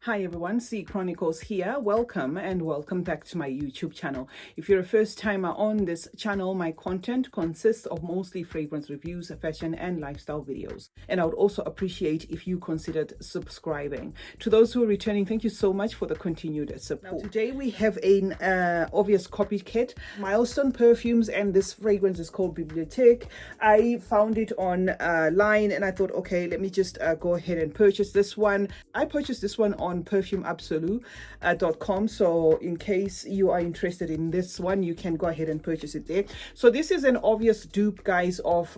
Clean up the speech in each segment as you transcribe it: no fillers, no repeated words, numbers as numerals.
Hi everyone, CeeChronicles here. Welcome and welcome back to my YouTube channel. If you're a first timer on this channel, my content consists of mostly fragrance reviews, fashion and lifestyle videos. And I would also appreciate if you considered subscribing. To those who are returning, thank you so much for the continued support. Now, today we have an obvious copycat, Milestone Perfumes, and this fragrance is called Bibliotic. I found it online and I thought, okay, let me just go ahead and purchase this one. I purchased this one on perfumeabsolu.com, so in case you are interested in this one, you can go ahead and purchase it there. So this is an obvious dupe, guys, of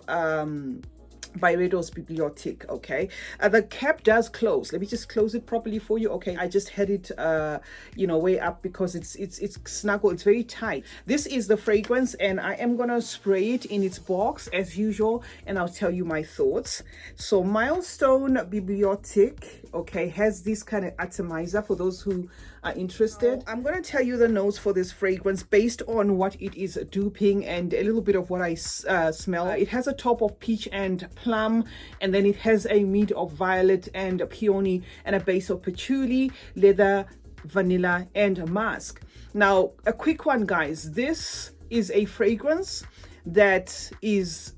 Byredo's Bibliotic. Okay, the cap does close. Let me just close it properly for you. Okay, I just had it way up because it's snuggled. It's very tight. This is the fragrance and I am gonna spray it in its box as usual and I'll tell you my thoughts. So Milestone Bibliotic, okay, has this kind of atomizer for those who are interested. I'm gonna tell you the notes for this fragrance based on what it is duping and a little bit of what I smell. It has a top of peach and plum, and then it has a mid of violet and peony and a base of patchouli, leather, vanilla and musk. Now a quick one, guys, this is a fragrance that is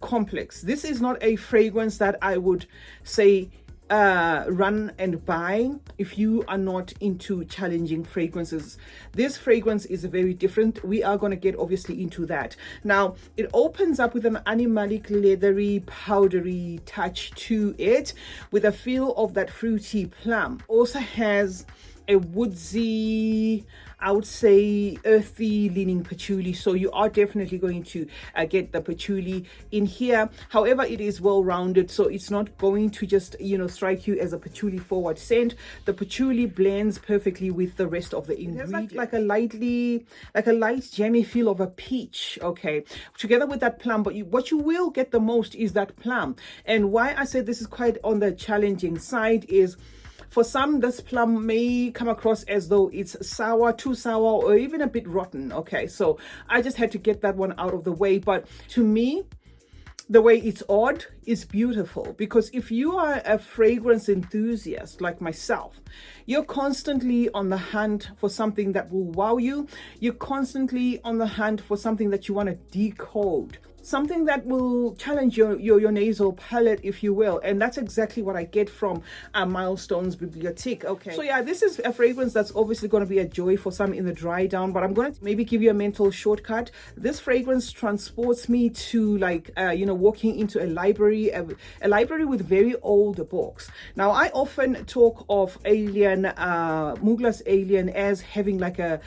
complex. This is not a fragrance that I would say run and buy if you are not into challenging fragrances. This fragrance is very different. We are going to get obviously into that. Now it opens up with an animalic, leathery, powdery touch to it with a feel of that fruity plum. Also has a woodsy, I would say earthy leaning patchouli, so you are definitely going to get the patchouli in here. However, it is well rounded, so it's not going to just strike you as a patchouli forward scent. The patchouli blends perfectly with the rest of the ingredients. It has like a light jammy feel of a peach, okay, together with that plum. But what you will get the most is that plum. And why I said this is quite on the challenging side is, for some, this plum may come across as though it's sour, too sour, or even a bit rotten. Okay, so I just had to get that one out of the way. But to me, the way it's odd is beautiful, because if you are a fragrance enthusiast like myself, you're constantly on the hunt for something that will wow you. You're constantly on the hunt for something that you want to decode, something that will challenge your nasal palate, if you will. And that's exactly what I get from Milestone's Bibliotic. Okay, so yeah, this is a fragrance that's obviously going to be a joy for some in the dry down, but I'm going to maybe give you a mental shortcut. This fragrance transports me to walking into a library with very old books. Now I often talk of Alien, Mugler's Alien, as having like a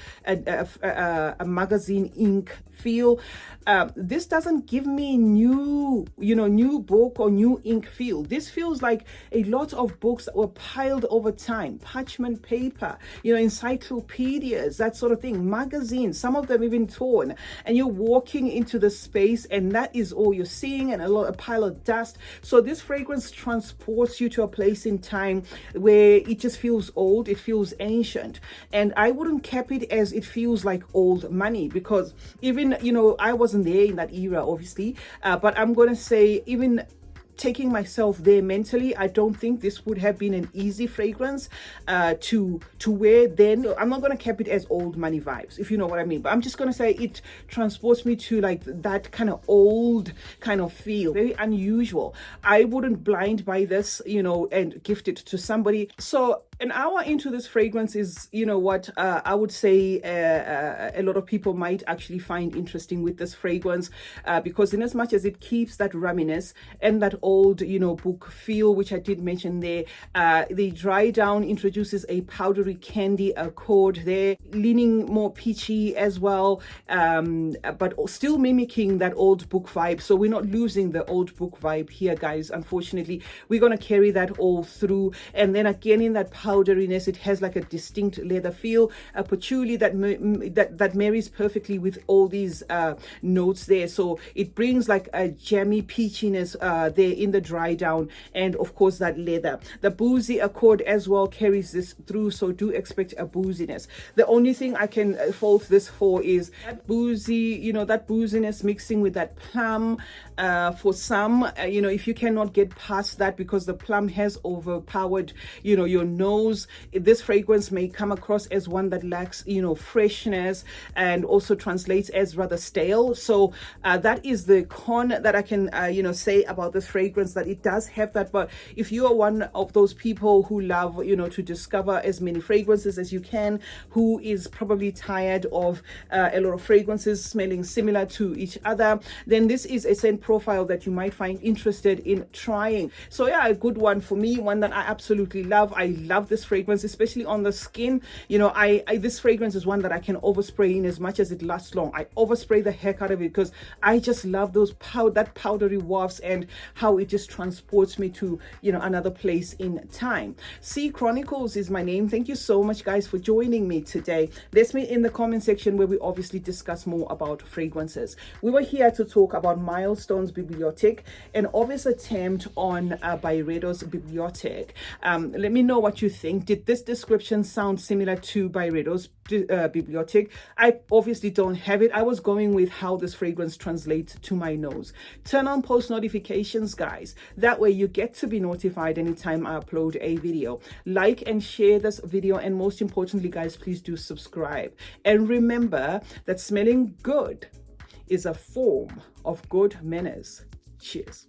magazine ink feel. This doesn't give me new book or new ink feel. This feels like a lot of books that were piled over time, parchment paper, encyclopedias, that sort of thing, magazines, some of them even torn, and you're walking into the space and that is all you're seeing, and a pile of dust. So this fragrance transports you to a place in time where it just feels old, it feels ancient. And I wouldn't cap it as it feels like old money, because even I wasn't there in that era, obviously, but I'm gonna say, even taking myself there mentally, I don't think this would have been an easy fragrance to wear then. So I'm not going to cap it as old money vibes, if you know what I mean, but I'm just going to say it transports me to like that kind of old kind of feel, very unusual. I wouldn't blind buy this and gift it to somebody. So an hour into this fragrance is what I would say a lot of people might actually find interesting with this fragrance, because in as much as it keeps that rumminess and that old book feel, which I did mention there, the dry down introduces a powdery candy accord there, leaning more peachy as well, but still mimicking that old book vibe. So we're not losing the old book vibe here, guys. Unfortunately, we're going to carry that all through. And then again, in that powderiness, it has like a distinct leather feel, a patchouli that marries perfectly with all these notes there. So it brings like a jammy peachiness there in the dry down, and of course that leather. The boozy accord as well carries this through, so do expect a booziness. The only thing I can fault this for is that boozy, that booziness mixing with that plum. For some, if you cannot get past that because the plum has overpowered, your nose, nose, this fragrance may come across as one that lacks, freshness, and also translates as rather stale. So that is the con that I can, say about this fragrance, that it does have that. But if you are one of those people who love, to discover as many fragrances as you can, who is probably tired of a lot of fragrances smelling similar to each other, then this is a scent profile that you might find interested in trying. So yeah, a good one for me, one that I absolutely love. I love this fragrance, especially on the skin. This fragrance is one that I can overspray in as much as it lasts long. I overspray the heck out of it because I just love those that powdery wafts and how it just transports me to, another place in time. CeeChronicles is my name. Thank you so much, guys, for joining me today. Let's meet in the comment section where we obviously discuss more about fragrances. We were here to talk about Milestone's Bibliotic, an obvious attempt on Byredo's Bibliotic. Let me know what you think. Did this description sound similar to Byredo's Bibliotic? I obviously don't have it. I was going with how this fragrance translates to my nose. Turn on post notifications, guys. That way you get to be notified anytime I upload a video. Like and share this video, and most importantly, guys, please do subscribe. And remember that smelling good is a form of good manners. Cheers.